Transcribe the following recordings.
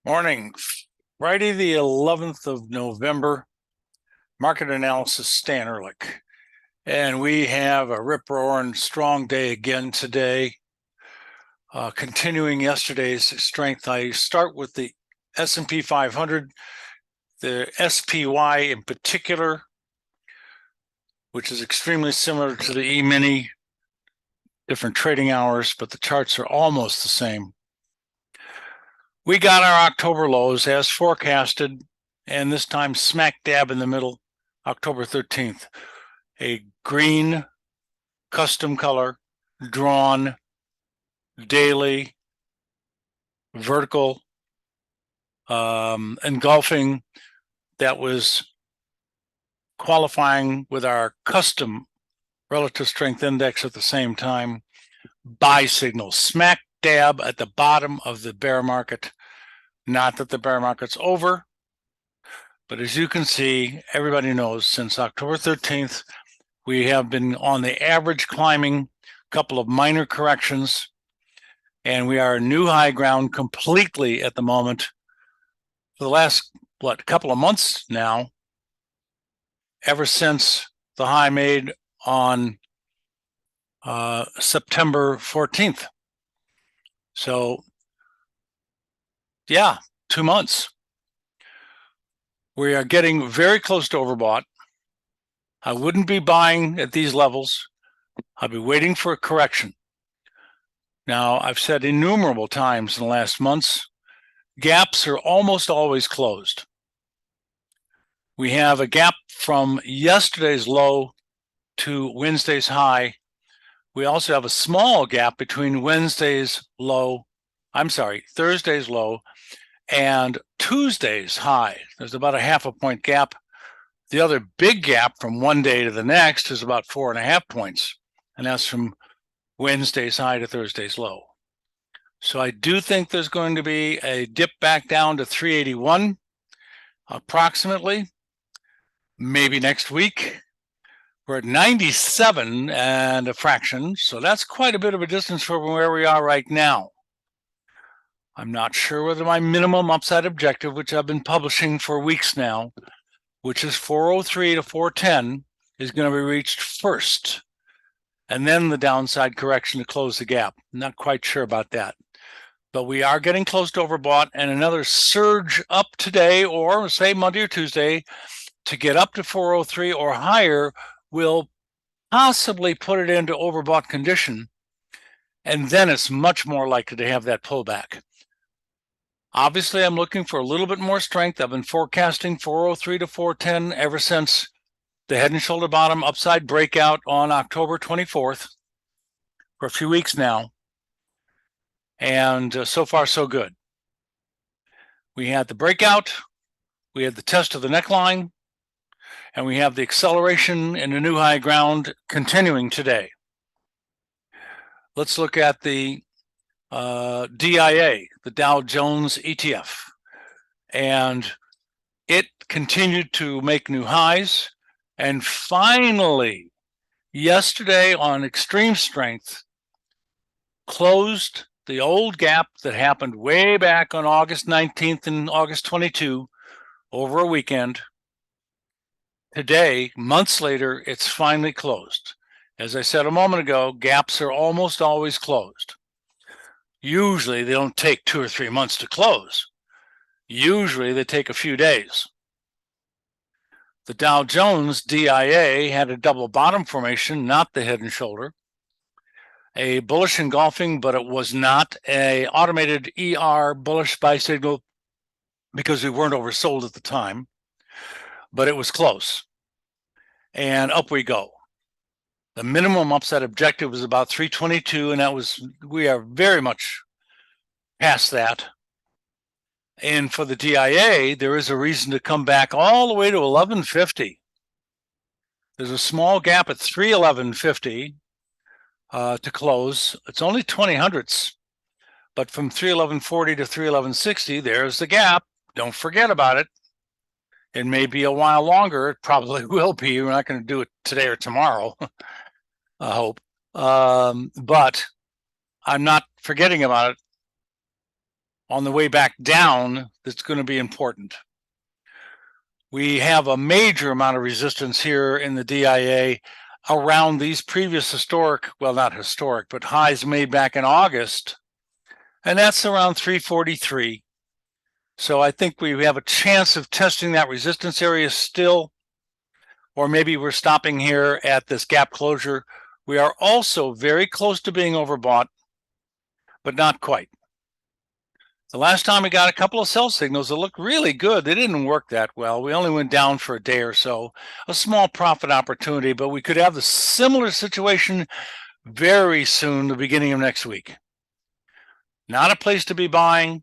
Morning, Friday the 11th of November, market analysis Stan Ehrlich. And we have a rip-roaring strong day again today, continuing yesterday's strength. I start with the S&P 500, the SPY in particular, which is extremely similar to the E-mini, different trading hours, but the charts are almost the same. We got our October lows as forecasted, and this time smack dab in the middle, October 13th. A green custom color, drawn, daily, vertical, engulfing that was qualifying with our custom relative strength index at the same time. Buy signal, smack dab at the bottom of the bear market. Not that the bear market's over, but as you can see, everybody knows since October 13th, we have been on the average climbing, a couple of minor corrections, and we are new high ground completely at the moment. For the last, couple of months now, ever since the high made on September 14th. So, yeah, 2 months. We are getting very close to overbought. I wouldn't be buying at these levels. I'll be waiting for a correction. Now, I've said innumerable times in the last months, gaps are almost always closed. We have a gap from yesterday's low to Wednesday's high. We also have a small gap between Thursday's low and Tuesday's high. There's about a half a point gap. The other big gap from one day to the next is about 4.5 points, and that's from Wednesday's high to Thursday's low. So I do think there's going to be a dip back down to 381 approximately, maybe next week. We're at 97 and a fraction, so that's quite a bit of a distance from where we are right now. I'm not sure whether my minimum upside objective, which I've been publishing for weeks now, which is 403 to 410, is going to be reached first, and then the downside correction to close the gap. I'm not quite sure about that. But we are getting close to overbought, and another surge up today, or say Monday or Tuesday, to get up to 403 or higher will possibly put it into overbought condition, and then it's much more likely to have that pullback. Obviously, I'm looking for a little bit more strength. I've been forecasting 403 to 410 ever since the head and shoulder bottom upside breakout on October 24th for a few weeks now. And so far, so good. We had the breakout, we had the test of the neckline, and we have the acceleration in the new high ground continuing today. Let's look at the DIA, the Dow Jones ETF. And it continued to make new highs. And finally, yesterday on extreme strength, closed the old gap that happened way back on August 19th and August 22 over a weekend. Today, months later, it's finally closed. As I said a moment ago, gaps are almost always closed. Usually they don't take 2 or 3 months to close. Usually they take a few days. The Dow Jones DIA had a double bottom formation, not the head and shoulder. A bullish engulfing, but it was not a automated ER bullish buy signal because we weren't oversold at the time, but it was close. And up we go. The minimum upside objective was about 322, and we are very much past that. And for the DIA, there is a reason to come back all the way to 1150. There's a small gap at 311.50 to close. It's only 20 hundredths, but from 311.40 to 311.60, there's the gap. Don't forget about it. It may be a while longer. It probably will be. We're not going to do it today or tomorrow, I hope. But I'm not forgetting about it. on the way back down that's going to be important. We have a major amount of resistance here in the DIA around these previous historic, well, not historic, but highs made back in August, and that's around 343. So I think we have a chance of testing that resistance area still, or maybe we're stopping here at this gap closure. We are also very close to being overbought, but not quite. The last time we got a couple of sell signals that looked really good. They didn't work that well. We only went down for a day or so, a small profit opportunity, but we could have the similar situation very soon, the beginning of next week. Not a place to be buying,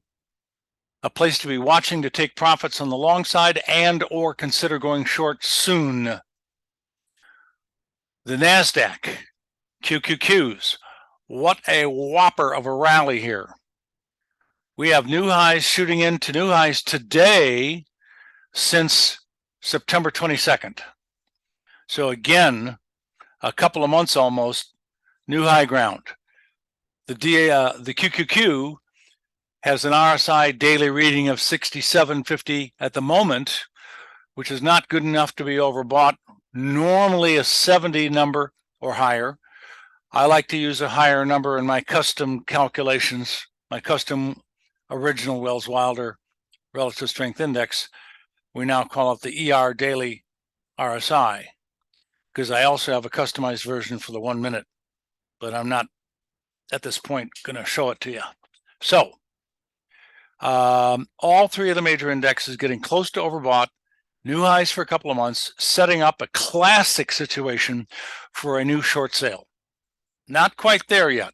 a place to be watching to take profits on the long side and or consider going short soon. The NASDAQ, QQQs, what a whopper of a rally here. We have new highs shooting into new highs today since September 22nd. So again, a couple of months almost, new high ground. The QQQ has an RSI daily reading of 67.50 at the moment, which is not good enough to be overbought. Normally a 70 number or higher. I like to use a higher number in my custom calculations, my custom original Wells Wilder relative strength index. We now call it the ER daily RSI, because I also have a customized version for the 1 minute, but I'm not at this point going to show it to you. So all three of the major indexes getting close to overbought, new highs for a couple of months, setting up a classic situation for a new short sale. Not quite there yet.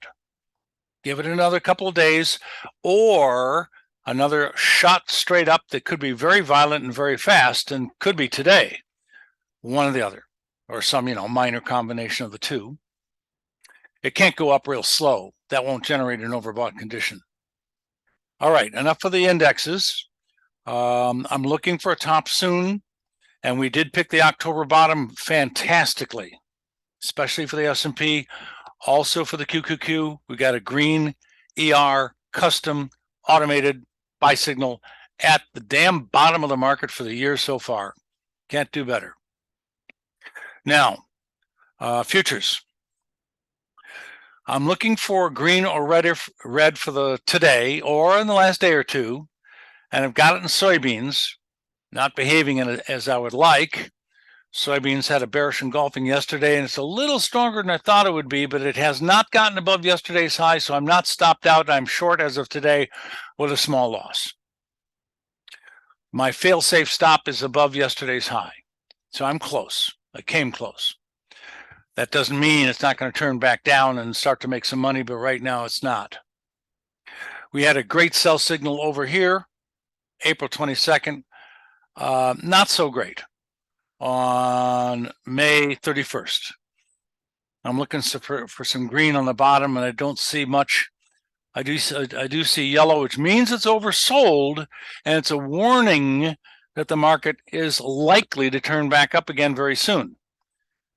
Give it another couple of days, or another shot straight up that could be very violent and very fast, and could be today, one or the other, or some minor combination of the two. It can't go up real slow. That won't generate an overbought condition. All right, enough for the indexes. I'm looking for a top soon, and we did pick the October bottom fantastically, especially for the S&P. Also for the QQQ, we got a green ER custom automated buy signal at the damn bottom of the market for the year so far. Can't do better. Now, futures. I'm looking for green or red for the today or in the last day or two, and I've got it in soybeans, not behaving as I would like. Soybeans had a bearish engulfing yesterday, and it's a little stronger than I thought it would be, but it has not gotten above yesterday's high, so I'm not stopped out. I'm short as of today with a small loss. My fail-safe stop is above yesterday's high, so I'm close. I came close. That doesn't mean it's not going to turn back down and start to make some money, but right now it's not. We had a great sell signal over here, April 22nd. Not so great. On May 31st. I'm looking for some green on the bottom, and I don't see much. I do see yellow, which means it's oversold, and it's a warning that the market is likely to turn back up again very soon.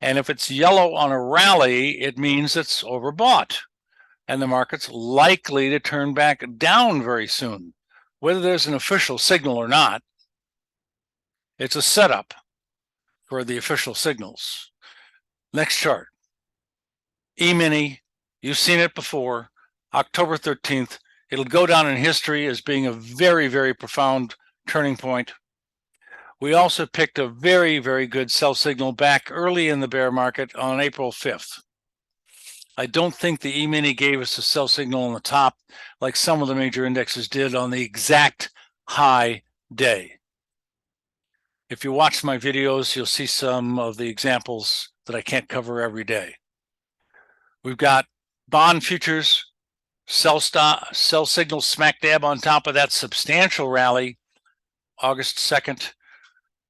And if it's yellow on a rally, it means it's overbought, and the market's likely to turn back down very soon. Whether there's an official signal or not, it's a setup for the official signals. Next chart. E-mini, you've seen it before, October 13th. It'll go down in history as being a very, very profound turning point. We also picked a very, very good sell signal back early in the bear market on April 5th. I don't think the E-mini gave us a sell signal on the top like some of the major indexes did on the exact high day. If you watch my videos, you'll see some of the examples that I can't cover every day. We've got bond futures, sell signal smack dab on top of that substantial rally, August 2nd.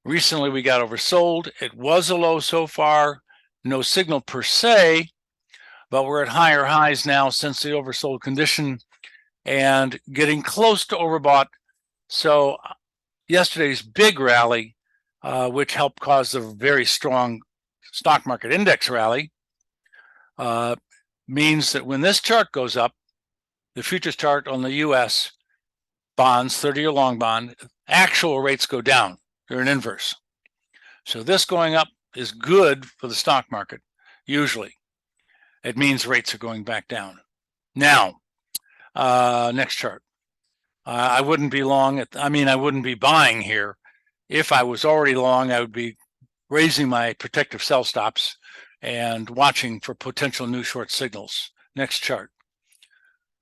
Recently, we got oversold. It was a low so far, no signal per se, but we're at higher highs now since the oversold condition and getting close to overbought. So yesterday's big rally, which helped cause the very strong stock market index rally, means that when this chart goes up, the futures chart on the US, bonds, 30-year long bond, actual rates go down. They're an inverse. So this going up is good for the stock market, usually. It means rates are going back down. Now, next chart. I wouldn't be long, I wouldn't be buying here. If I was already long, I would be raising my protective sell stops and watching for potential new short signals. Next chart.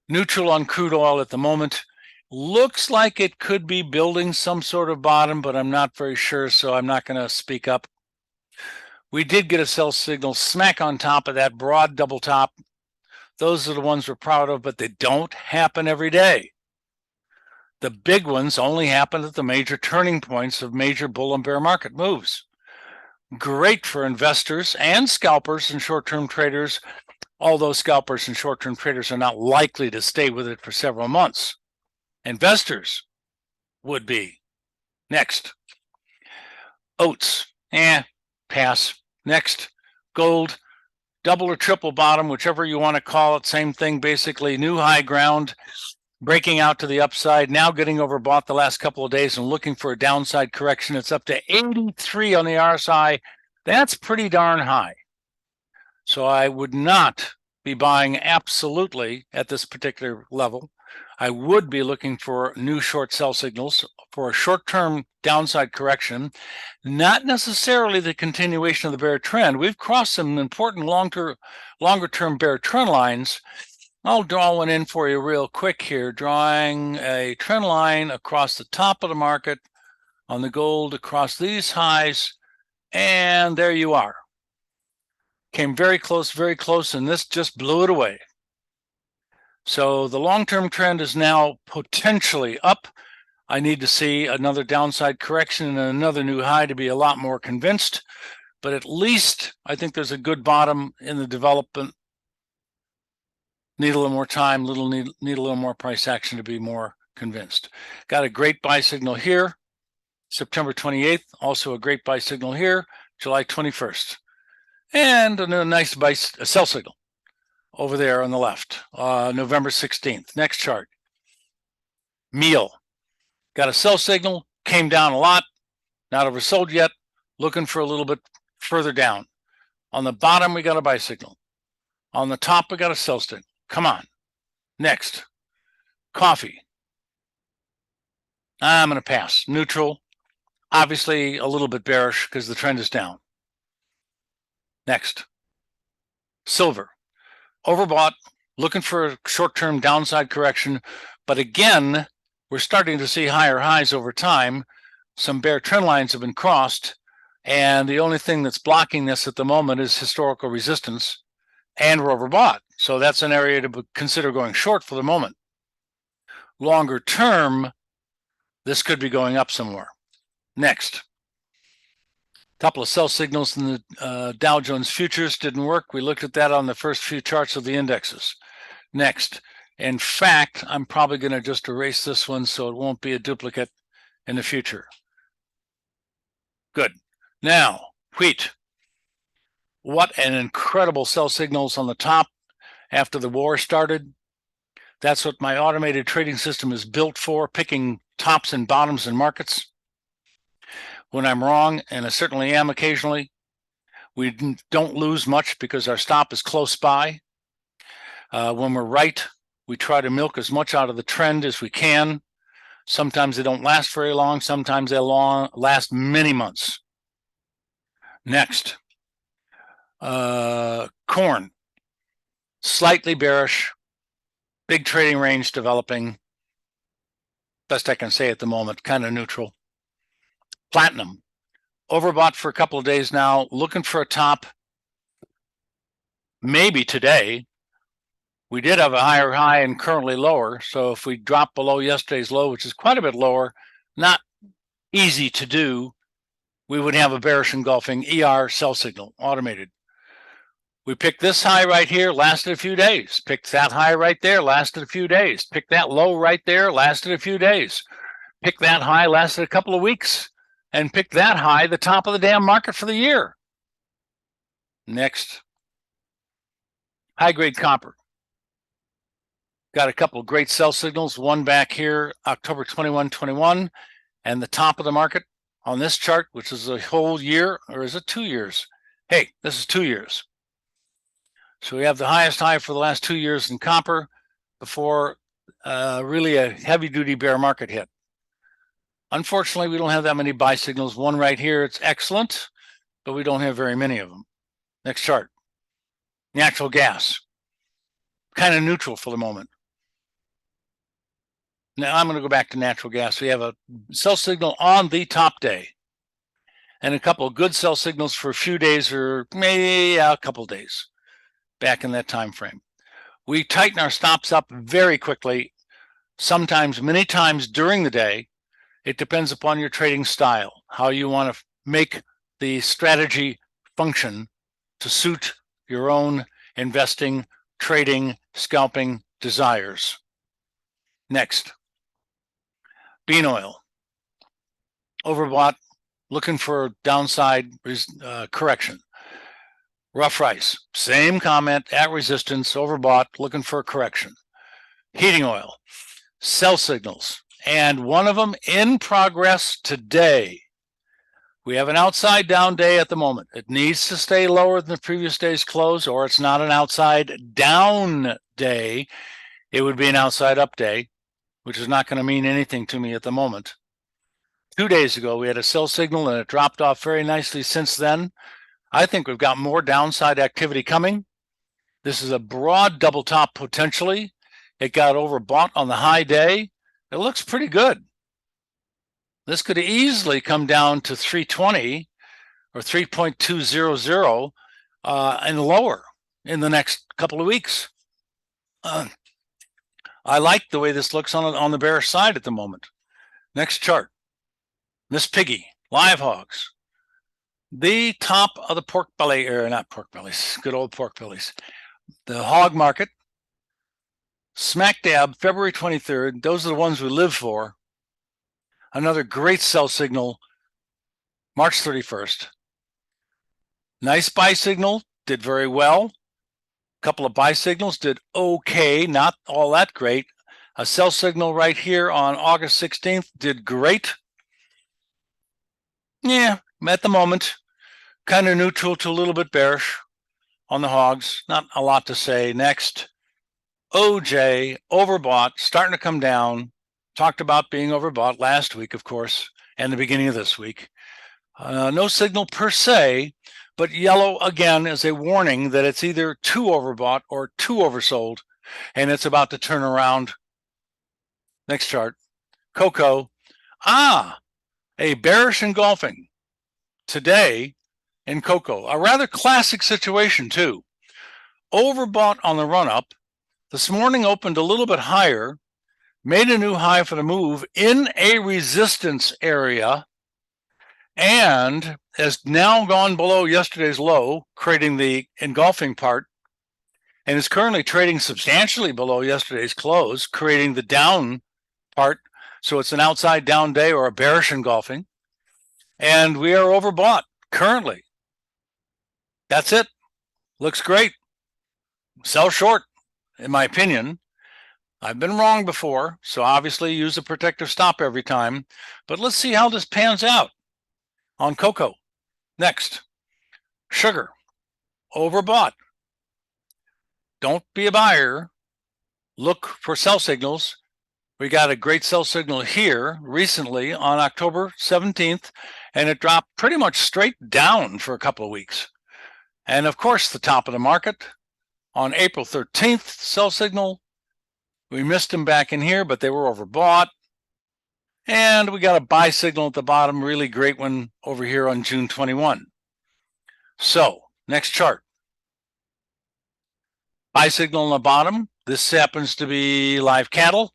Neutral on crude oil at the moment. Looks like it could be building some sort of bottom, but I'm not very sure, so I'm not going to speak up. We did get a sell signal smack on top of that broad double top. Those are the ones we're proud of, but they don't happen every day. The big ones only happen at the major turning points of major bull and bear market moves. Great for investors and scalpers and short-term traders, although scalpers and short-term traders are not likely to stay with it for several months. Investors would be. Next. Oats. Pass. Next. Gold. Double or triple bottom, whichever you want to call it. Same thing, basically. New high ground. Breaking out to the upside, now getting overbought the last couple of days and looking for a downside correction. It's up to 83 on the RSI. That's pretty darn high. So I would not be buying absolutely at this particular level. I would be looking for new short sell signals for a short-term downside correction, not necessarily the continuation of the bear trend. We've crossed some important longer-term bear trend lines. I'll draw one in for you real quick here, drawing a trend line across the top of the market on the gold across these highs, and there you are. Came very close, and this just blew it away. So the long-term trend is now potentially up. I need to see another downside correction and another new high to be a lot more convinced, but at least I think there's a good bottom in the development. Need a little more time, need a little more price action to be more convinced. Got a great buy signal here, September 28th. Also a great buy signal here, July 21st. And a nice sell signal over there on the left, November 16th. Next chart. Meal. Got a sell signal, came down a lot, not oversold yet, looking for a little bit further down. On the bottom, we got a buy signal. On the top, we got a sell signal. Come on. Next. Coffee. I'm going to pass. Neutral. Obviously a little bit bearish because the trend is down. Next. Silver. Overbought. Looking for a short-term downside correction. But again, we're starting to see higher highs over time. Some bear trend lines have been crossed. And the only thing that's blocking this at the moment is historical resistance. And we're overbought. So that's an area to consider going short for the moment. Longer term, this could be going up somewhere. Next. Couple of sell signals in the Dow Jones futures didn't work. We looked at that on the first few charts of the indexes. Next. In fact, I'm probably going to just erase this one so it won't be a duplicate in the future. Good. Now, wheat. What an incredible sell signals on the top after the war started. That's what my automated trading system is built for, picking tops and bottoms in markets. When I'm wrong, and I certainly am occasionally, we don't lose much because our stop is close by. When we're right, we try to milk as much out of the trend as we can. Sometimes they don't last very long. Sometimes they last many months. Next. Corn. Slightly bearish, big trading range developing. Best I can say at the moment, kind of neutral. Platinum, overbought for a couple of days now, looking for a top. Maybe today. We did have a higher high and currently lower. So if we drop below yesterday's low, which is quite a bit lower, not easy to do, we would have a bearish engulfing ER sell signal, automated. We picked this high right here, lasted a few days. Picked that high right there, lasted a few days. Picked that low right there, lasted a few days. Picked that high, lasted a couple of weeks. And picked that high, the top of the damn market for the year. Next. High-grade copper. Got a couple of great sell signals, one back here, October 21, and the top of the market on this chart, which is a whole year, or is it 2 years? Hey, this is 2 years. So we have the highest high for the last 2 years in copper before really a heavy-duty bear market hit. Unfortunately, we don't have that many buy signals. One right here, it's excellent, but we don't have very many of them. Next chart. Natural gas. Kind of neutral for the moment. Now I'm going to go back to natural gas. We have a sell signal on the top day and a couple of good sell signals for a few days or maybe a couple of days back in that time frame. We tighten our stops up very quickly, sometimes many times during the day. It depends upon your trading style, how you want to make the strategy function to suit your own investing, trading, scalping desires. Next. Bean oil, overbought, looking for downside correction. Rough rice, same comment, at resistance, overbought, looking for a correction. Heating oil, sell signals, and one of them in progress today. We have an outside down day at the moment. It needs to stay lower than the previous day's close, or it's not an outside down day. It would be an outside up day, which is not going to mean anything to me at the moment. 2 days ago, we had a sell signal and it dropped off very nicely since then. I think we've got more downside activity coming. This is a broad double top potentially. It got overbought on the high day. It looks pretty good. This could easily come down to 320 or 3.200 and lower in the next couple of weeks. I like the way this looks on the bearish side at the moment. Next chart. Miss Piggy, live hogs. The top of the pork belly, or not pork bellies, good old pork bellies. The hog market, smack dab, February 23rd. Those are the ones we live for. Another great sell signal, March 31st. Nice buy signal, did very well. Couple of buy signals did okay, not all that great. A sell signal right here on August 16th did great. Yeah, at the moment, kind of neutral to a little bit bearish on the hogs. Not a lot to say. Next, OJ, overbought, starting to come down. Talked about being overbought last week, of course, and the beginning of this week. No signal per se, but yellow again is a warning that it's either too overbought or too oversold, and it's about to turn around. Next chart. Cocoa. A bearish engulfing today in cocoa. A rather classic situation too. Overbought on the run-up. This morning opened a little bit higher, made a new high for the move in a resistance area, and has now gone below yesterday's low, creating the engulfing part, and is currently trading substantially below yesterday's close, creating the down part. So it's an outside down day or a bearish engulfing, and we are overbought currently. That's it. Looks great. Sell short, in my opinion. I've been wrong before, so obviously use a protective stop every time, but let's see how this pans out on cocoa. Next, sugar, overbought. Don't be a buyer. Look for sell signals. We got a great sell signal here recently on October 17th, and it dropped pretty much straight down for a couple of weeks. And of course, the top of the market on April 13th, sell signal. We missed them back in here, but they were overbought. And we got a buy signal at the bottom, really great one over here on June 21. So, next chart. Buy signal on the bottom. This happens to be live cattle.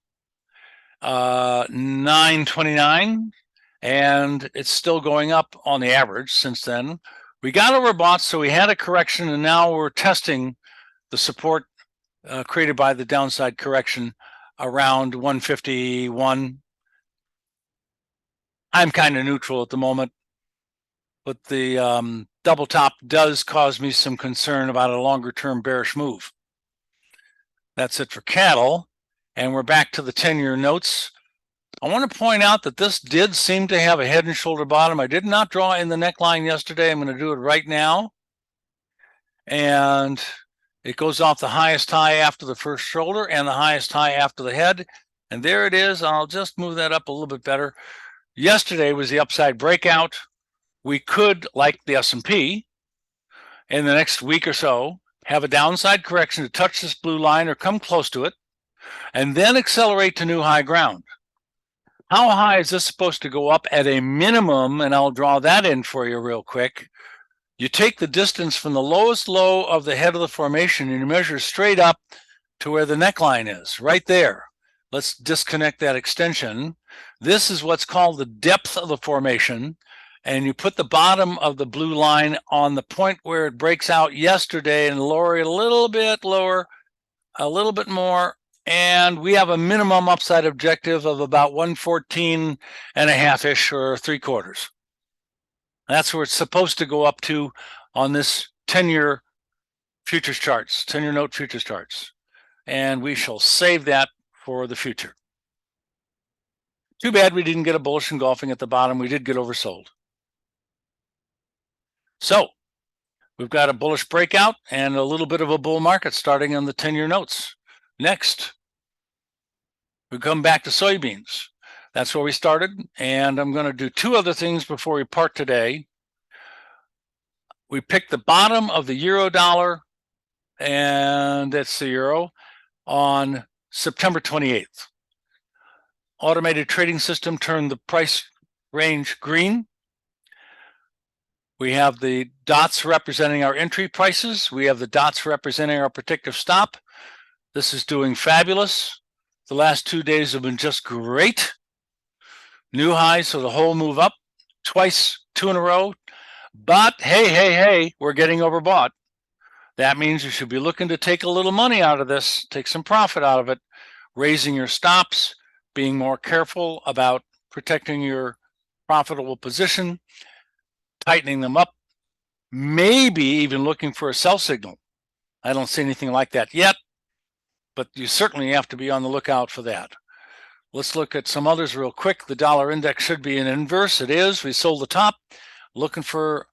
929, and it's still going up on the average since then. We got overbought, so we had a correction, and now we're testing the support created by the downside correction around 151. I'm kind of neutral at the moment, but the double top does cause me some concern about a longer term bearish move. That's it for cattle. And we're back to the 10-year notes. I want to point out that this did seem to have a head and shoulder bottom. I did not draw in the neckline yesterday. I'm going to do it right now. And it goes off the highest high after the first shoulder and the highest high after the head. And there it is. I'll just move that up a little bit better. Yesterday was the upside breakout. We could, like the S&P, in the next week or so, have a downside correction to touch this blue line or come close to it, and then accelerate to new high ground. How high is this supposed to go up at a minimum? And I'll draw that in for you real quick. You take the distance from the lowest low of the head of the formation and you measure straight up to where the neckline is, right there. Let's disconnect that extension. This is what's called the depth of the formation. And you put the bottom of the blue line on the point where it breaks out yesterday and lower it a little bit lower, a little bit more. And we have a minimum upside objective of about 114 and a half-ish or 3/4. That's where it's supposed to go up to on this 10-year futures charts, 10-year note futures charts. And we shall save that for the future. Too bad we didn't get a bullish engulfing at the bottom. We did get oversold. So we've got a bullish breakout and a little bit of a bull market starting on the 10-year notes. Next, we come back to soybeans. That's where we started, and I'm going to do two other things before we part today. We picked the bottom of the euro dollar, and that's the euro, on September 28th. Automated trading system turned the price range green. We have the dots representing our entry prices. We have the dots representing our predictive stop. This is doing fabulous. The last 2 days have been just great. New highs, so the whole move up twice, 2 in a row. But hey, we're getting overbought. That means you should be looking to take a little money out of this, take some profit out of it, raising your stops, being more careful about protecting your profitable position, tightening them up, maybe even looking for a sell signal. I don't see anything like that yet, but you certainly have to be on the lookout for that. Let's look at some others real quick. The dollar index should be an inverse. It is. We sold the top, looking for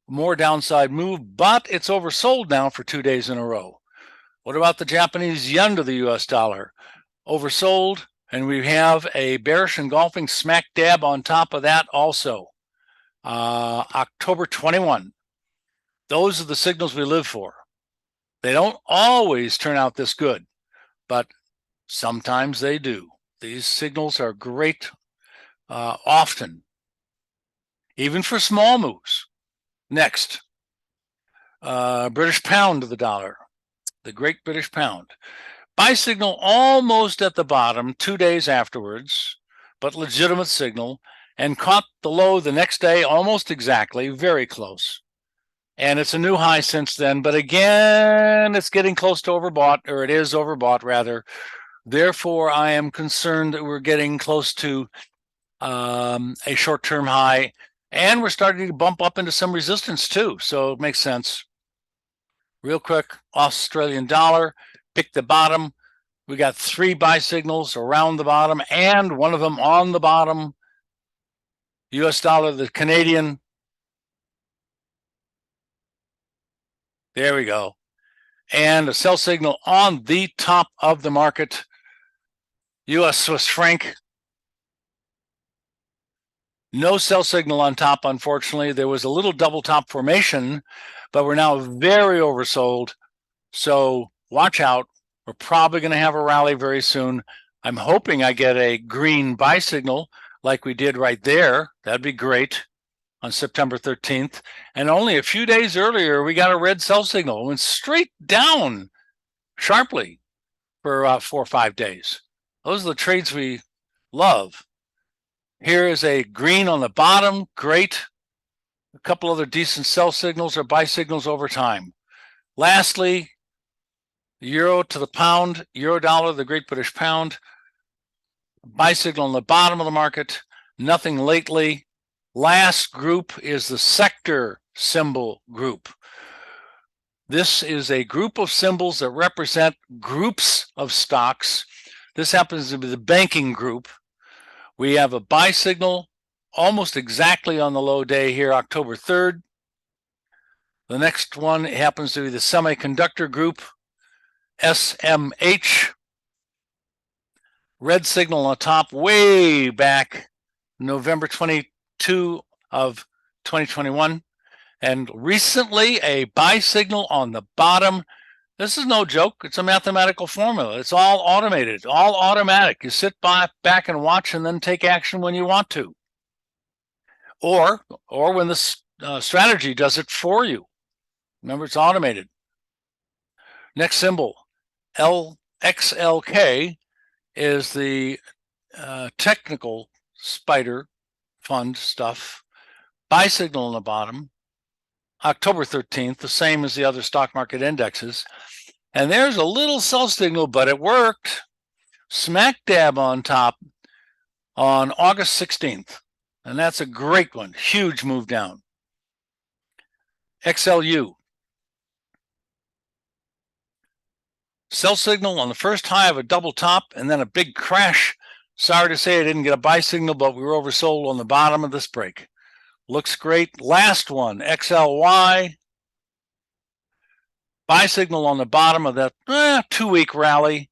more downside move, but it's oversold now for 2 days in a row. What about the Japanese yen to the US dollar? Oversold, and we have a bearish engulfing smack dab on top of that also. October 21. Those are the signals we live for. They don't always turn out this good, but sometimes they do. These signals are great often, even for small moves. Next, British pound to the dollar, the great British pound. Buy signal almost at the bottom 2 days afterwards, but legitimate signal, and caught the low the next day almost exactly, very close. And it's a new high since then, but again, it's getting close to overbought, or it is overbought rather. Therefore, I am concerned that we're getting close to a short-term high, and we're starting to bump up into some resistance too, so it makes sense. Real quick, Australian dollar, pick the bottom. We got 3 buy signals around the bottom and one of them on the bottom. US dollar, the Canadian. There we go. And a sell signal on the top of the market. US Swiss franc. No sell signal on top, unfortunately. There was a little double top formation, but we're now very oversold. So watch out. We're probably going to have a rally very soon. I'm hoping I get a green buy signal like we did right there. That'd be great on September 13th. And only a few days earlier, we got a red sell signal. It went straight down sharply for 4 or 5 days. Those are the trades we love. Here is a green on the bottom. Great. A couple other decent sell signals or buy signals over time. Lastly, euro to the pound, euro dollar, the great British pound. Buy signal on the bottom of the market. Nothing lately. Last group is the sector symbol group. This is a group of symbols that represent groups of stocks This happens to be the banking group. We have a buy signal almost exactly on the low day here, October 3rd. The next one happens to be the semiconductor group, SMH. Red signal on top way back November 22 of 2021. And recently a buy signal on the bottom. This is no joke. It's a mathematical formula. It's all automated, all automatic. You sit back and watch and then take action when you want to. Or when the strategy does it for you. Remember, it's automated. Next symbol, XLK, is the technical spider fund stuff. Buy signal on the bottom, October 13th, the same as the other stock market indexes. And there's a little sell signal, but it worked. Smack dab on top on August 16th. And that's a great one. Huge move down. XLU. Sell signal on the first high of a double top and then a big crash. Sorry to say I didn't get a buy signal, but we were oversold on the bottom of this break. Looks great. Last one, XLY. Buy signal on the bottom of that 2-week rally.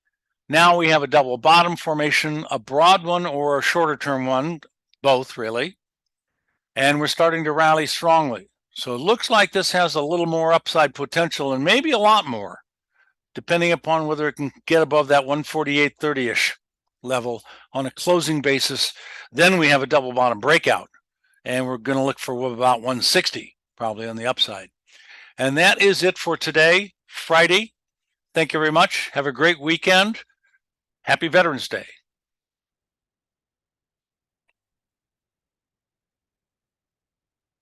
Now we have a double bottom formation, a broad one or a shorter term one, both really. And we're starting to rally strongly. So it looks like this has a little more upside potential and maybe a lot more, depending upon whether it can get above that 148.30-ish level on a closing basis. Then we have a double bottom breakout. And we're going to look for about 160, probably on the upside. And that is it for today, Friday. Thank you very much. Have a great weekend. Happy Veterans Day.